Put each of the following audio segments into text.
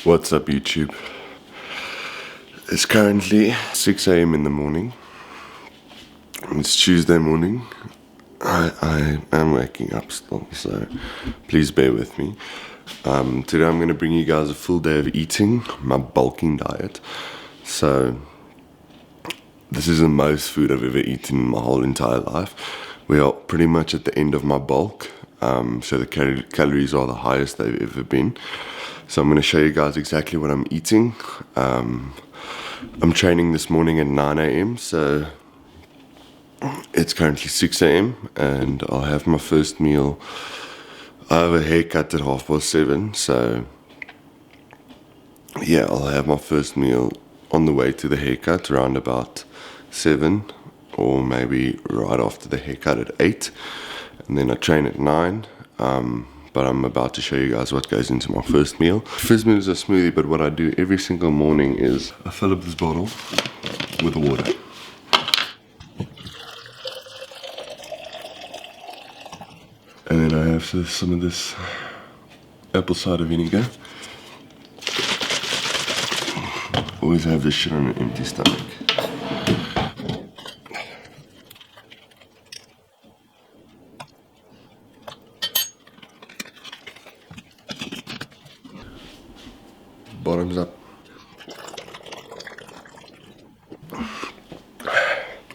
What's up, YouTube? It's currently 6 a.m. in the morning. It's Tuesday morning. I am waking up still, so please bear with me. Today I'm going to bring you guys a full day of eating, my bulking diet. So this is the most food I've ever eaten in my whole entire life. We are pretty much at the end of my bulk, so the calories are the highest they've ever been. So I'm going to show you guys exactly what I'm eating. I'm training this morning at 9 a.m. so it's currently 6 a.m. and I'll have my first meal. I have a haircut at 7:30, so yeah, I'll have my first meal on the way to the haircut around about 7, or maybe right after the haircut at 8, and then I train at 9. But I'm about to show you guys what goes into my first meal. First meal is a smoothie, but what I do every single morning is I fill up this bottle with water. And then I have some of this apple cider vinegar. Always have this shit on an empty stomach. Bottoms up.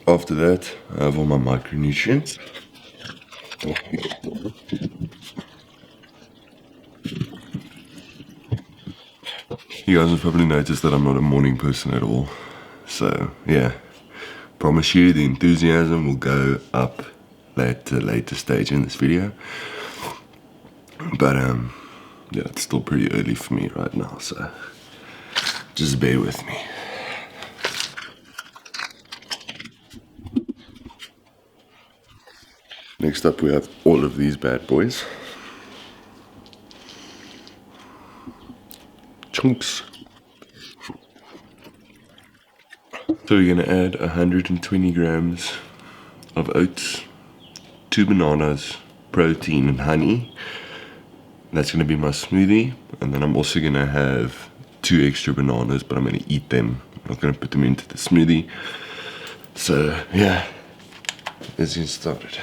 After that, I have all my micronutrients. You guys have probably noticed that I'm not a morning person at all. So yeah, promise you the enthusiasm will go up at a later stage in this video. But yeah, it's still pretty early for me right now, so just bear with me. Next up we have all of these bad boys. Chunks. So we're gonna add 120 grams of oats, 2 bananas, protein and honey. That's gonna be my smoothie, and then I'm also gonna have 2 extra bananas, but I'm gonna eat them. I'm not gonna put them into the smoothie. So yeah, let's get started.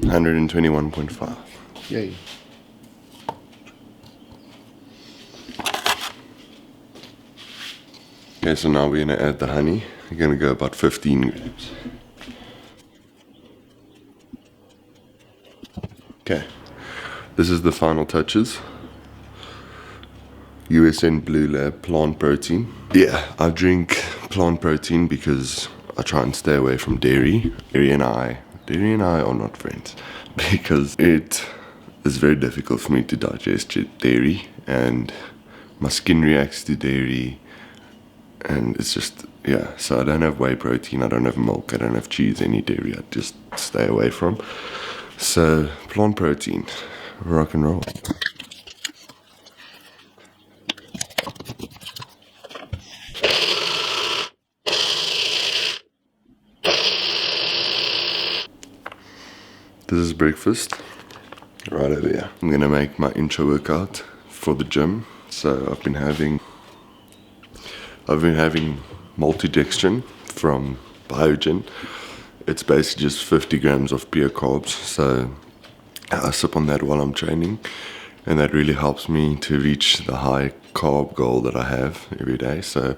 $121.5. Yay. Okay, so now we're gonna add the honey. We're gonna go about 15 grams. Okay, this is the final touches. USN Blue Lab plant protein. Yeah, I drink plant protein because I try and stay away from dairy. Dairy and I are not friends because it is very difficult for me to digest dairy, and my skin reacts to dairy. And it's just, yeah, so I don't have whey protein, I don't have milk, I don't have cheese, any dairy, I just stay away from. So, plant protein, rock and roll. This is breakfast, right over here. I'm gonna make my intro workout for the gym. So I've been having multidextrin from Biogen. It's basically just 50 grams of pure carbs, so I sip on that while I'm training, and that really helps me to reach the high carb goal that I have every day. So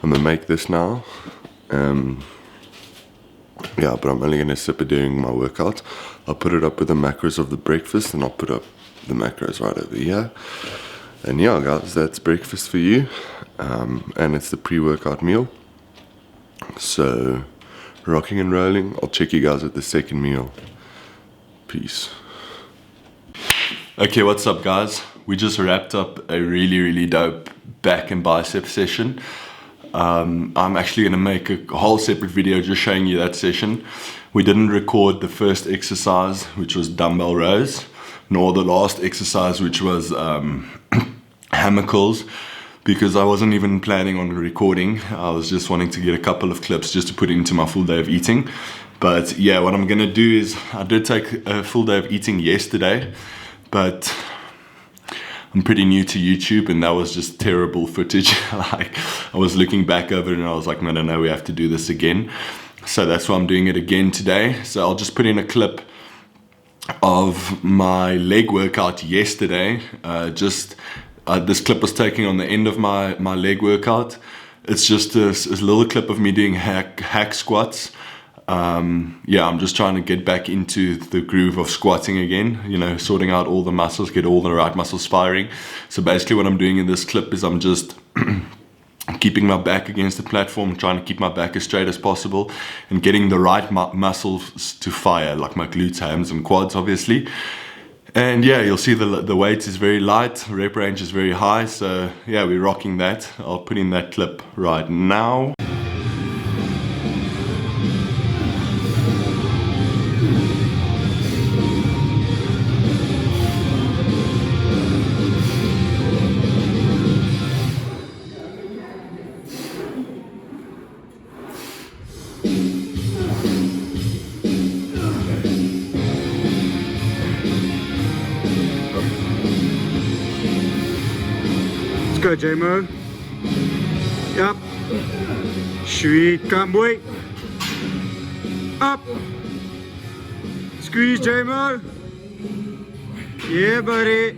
I'm gonna make this now. Yeah, but I'm only gonna sip it during my workout. I'll put it up with the macros of the breakfast, and I'll put up the macros right over here. And yeah, guys, that's breakfast for you. And it's the pre-workout meal. So, rocking and rolling. I'll check you guys at the second meal. Peace. Okay, what's up, guys? We just wrapped up a really dope back and bicep session. I'm actually going to make a whole separate video just showing you that session. We didn't record the first exercise, which was dumbbell rows, nor the last exercise, which was hammer curls, because I wasn't even planning on recording. I was just wanting to get a couple of clips just to put into my full day of eating. But yeah, what I'm gonna do is, I did take a full day of eating yesterday, but I'm pretty new to YouTube and that was just terrible footage. Like, I was looking back over it and I was like, no, we have to do this again. So that's why I'm doing it again today. So I'll just put in a clip of my leg workout yesterday. This clip was taken on the end of my leg workout. It's just a little clip of me doing hack squats. Yeah, I'm just trying to get back into the groove of squatting again, you know, sorting out all the muscles, get all the right muscles firing. So basically what I'm doing in this clip is I'm just keeping my back against the platform, trying to keep my back as straight as possible and getting the right muscles to fire, like my glutes, hams and quads obviously. And yeah, you'll see the weight is very light, rep range is very high, so yeah, we're rocking that. I'll put in that clip right now. Let's go, J-Mo. Up. Sweet, come boy. Up. Squeeze, J-Mo. Yeah, buddy.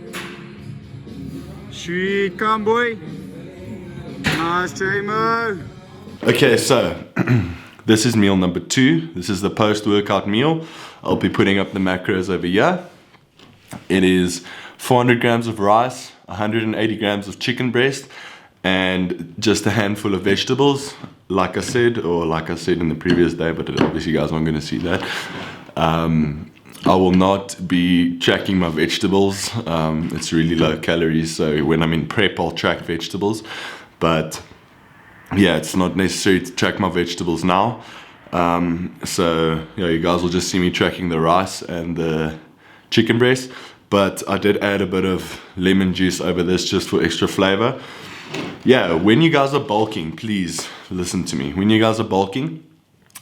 Sweet, come boy. Nice, J-Mo. Okay, so this is meal number 2. This is the post-workout meal. I'll be putting up the macros over here. It is 400 grams of rice, 180 grams of chicken breast, and just a handful of vegetables, like I said in the previous day, but obviously you guys aren't going to see that. I will not be tracking my vegetables. It's really low calories, so when I'm in prep, I'll track vegetables. But yeah, it's not necessary to track my vegetables now. So yeah, you guys will just see me tracking the rice and the chicken breast. But I did add a bit of lemon juice over this just for extra flavor. Yeah, when you guys are bulking, please listen to me. When you guys are bulking,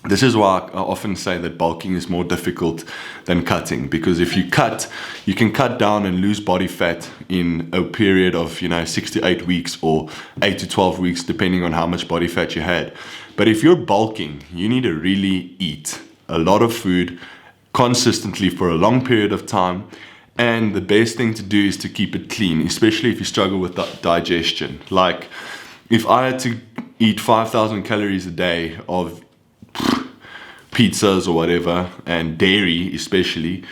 this is why I often say that bulking is more difficult than cutting, because if you cut, you can cut down and lose body fat in a period of, 6 to 8 weeks or 8 to 12 weeks, depending on how much body fat you had. But if you're bulking, you need to really eat a lot of food consistently for a long period of time. And the best thing to do is to keep it clean, especially if you struggle with digestion. Like, if I had to eat 5,000 calories a day of pizzas or whatever, and dairy especially,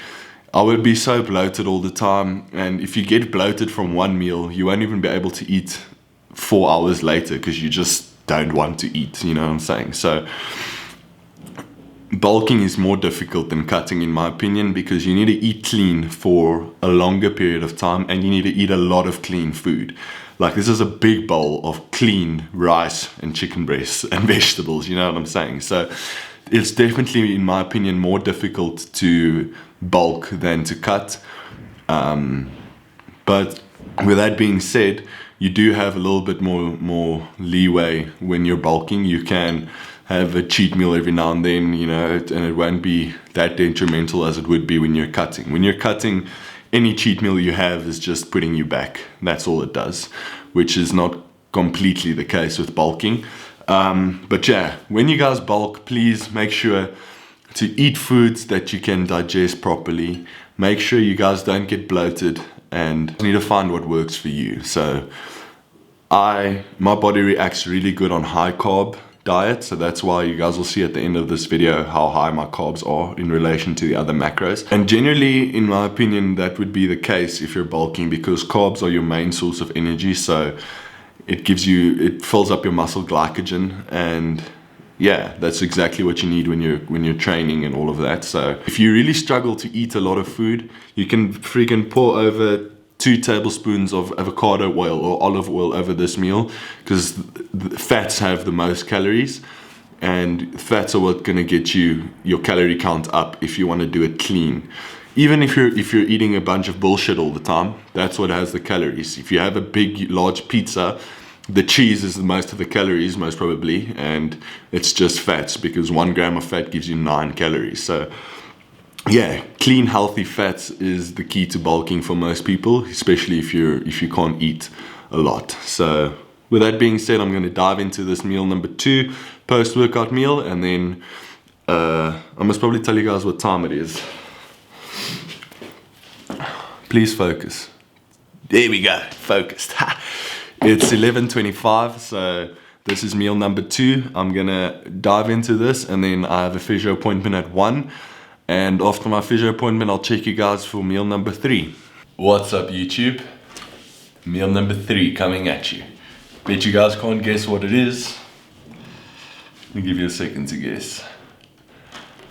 I would be so bloated all the time. And if you get bloated from one meal, you won't even be able to eat 4 hours later because you just don't want to eat, you know what I'm saying? So bulking is more difficult than cutting, in my opinion, because you need to eat clean for a longer period of time and you need to eat a lot of clean food. Like, this is a big bowl of clean rice and chicken breasts and vegetables, you know what I'm saying? So it's definitely, in my opinion, more difficult to bulk than to cut. But with that being said, you do have a little bit more leeway when you're bulking. You can have a cheat meal every now and then, and it won't be that detrimental as it would be when you're cutting. When you're cutting, any cheat meal you have is just putting you back. That's all it does, which is not completely the case with bulking. But yeah, when you guys bulk, please make sure to eat foods that you can digest properly. Make sure you guys don't get bloated, and you need to find what works for you. So my body reacts really good on high carb diet, so that's why you guys will see at the end of this video how high my carbs are in relation to the other macros. And generally, in my opinion, that would be the case if you're bulking, because carbs are your main source of energy. So it fills up your muscle glycogen, and yeah, that's exactly what you need when you're training and all of that. So if you really struggle to eat a lot of food, you can freaking pour over 2 tablespoons of avocado oil or olive oil over this meal, because fats have the most calories, and fats are what's going to get you your calorie count up if you want to do it clean. Even if you're eating a bunch of bullshit all the time, that's what has the calories. If you have a large pizza the cheese is most of the calories, most probably, and it's just fats, because 1 gram of fat gives you 9 calories. So yeah, clean, healthy fats is the key to bulking for most people, especially if you can't eat a lot. So with that being said, I'm going to dive into this meal number 2, post-workout meal, and then I must probably tell you guys what time it is. Please focus. There we go, focused. It's 11:25, so this is meal number 2. I'm gonna dive into this, and then I have a physio appointment at 1. And after my physio appointment, I'll check you guys for meal number 3. What's up, YouTube? Meal number 3 coming at you. Bet you guys can't guess what it is. Let me give you a second to guess.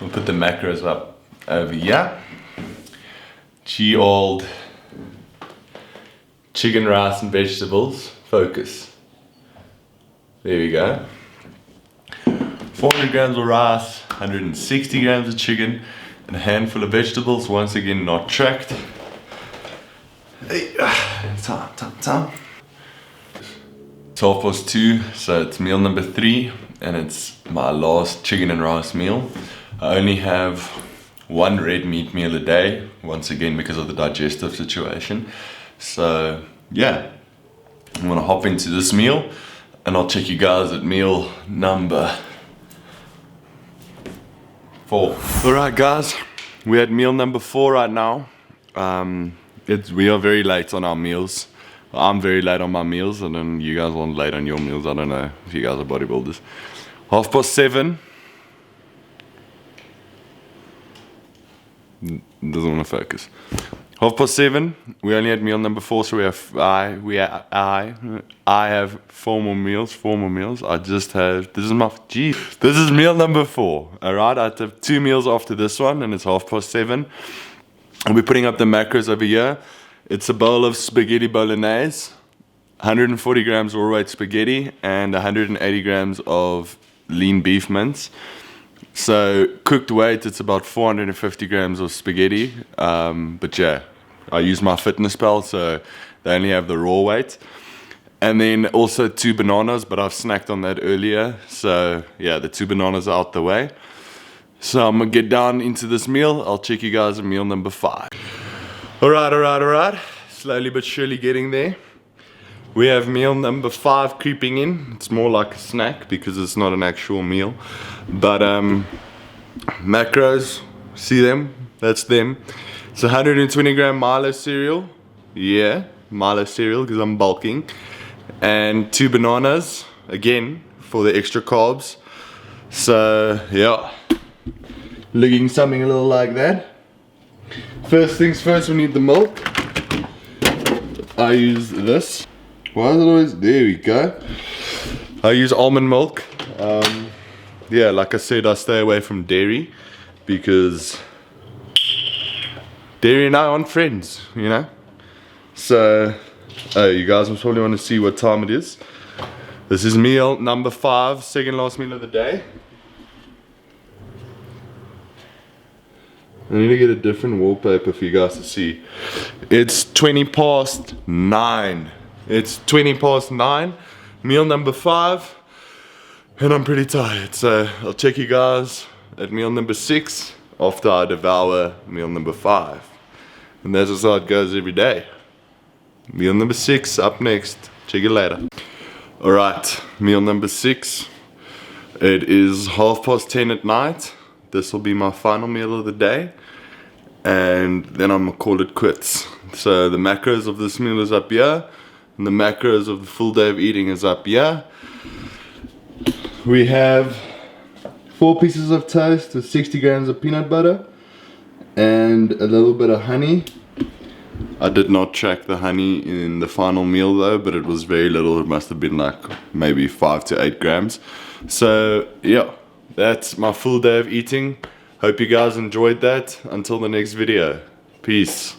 I'll put the macros up over here. Old chicken, rice and vegetables. Focus. There we go. 400 grams of rice, 160 grams of chicken, and a handful of vegetables. Once again, not tracked. Hey, time. It's 2:30, so it's meal number 3, and it's my last chicken and rice meal. I only have 1 red meat meal a day, once again because of the digestive situation. So yeah, I'm gonna hop into this meal, and I'll check you guys at meal number 4. Alright guys, we're at meal number 4 right now. We are very late on our meals. I'm very late on my meals, and then you guys aren't late on your meals. I don't know if you guys are bodybuilders. 7:30. Doesn't want to focus. 7:30. We only had meal number 4, so I have 4 more meals. I just have, this is meal number 4. Alright, I have 2 meals after this one, and it's 7:30. I'll be putting up the macros over here. It's a bowl of spaghetti bolognese, 140 grams raw weight spaghetti, and 180 grams of lean beef mince. So cooked weight, it's about 450 grams of spaghetti. But yeah, I use my fitness pal, so they only have the raw weight. And then also 2 bananas, but I've snacked on that earlier. So yeah, the 2 bananas are out the way. So I'm gonna get down into this meal. I'll check you guys at meal number 5. Alright. Slowly but surely getting there. We have meal number 5 creeping in. It's more like a snack because it's not an actual meal. But macros, see them? That's them. It's 120 gram Milo cereal. Yeah, Milo cereal because I'm bulking. And 2 bananas, again, for the extra carbs. So, yeah. Looking something a little like that. First things first, we need the milk. I use this. Why is it always, there we go. I use almond milk. Yeah, like I said, I stay away from dairy because dairy and I aren't friends, you know. So, you guys must probably want to see what time it is. This is meal number 5, second last meal of the day. I need to get a different wallpaper for you guys to see. It's 9:20. It's 9:20. Meal number 5. And I'm pretty tired. So I'll check you guys at meal number 6 after I devour meal number 5. And that's just how it goes every day. Meal number 6 up next. Check you later. Alright, meal number 6. It is 10:30 at night. This will be my final meal of the day, and then I'm gonna call it quits. So the macros of this meal is up here, and the macros of the full day of eating is up here. We have 4 pieces of toast with 60 grams of peanut butter and a little bit of honey. I did not track the honey in the final meal though, but it was very little. It must have been like maybe 5 to 8 grams. So yeah, that's my full day of eating. Hope you guys enjoyed that. Until the next video. Peace.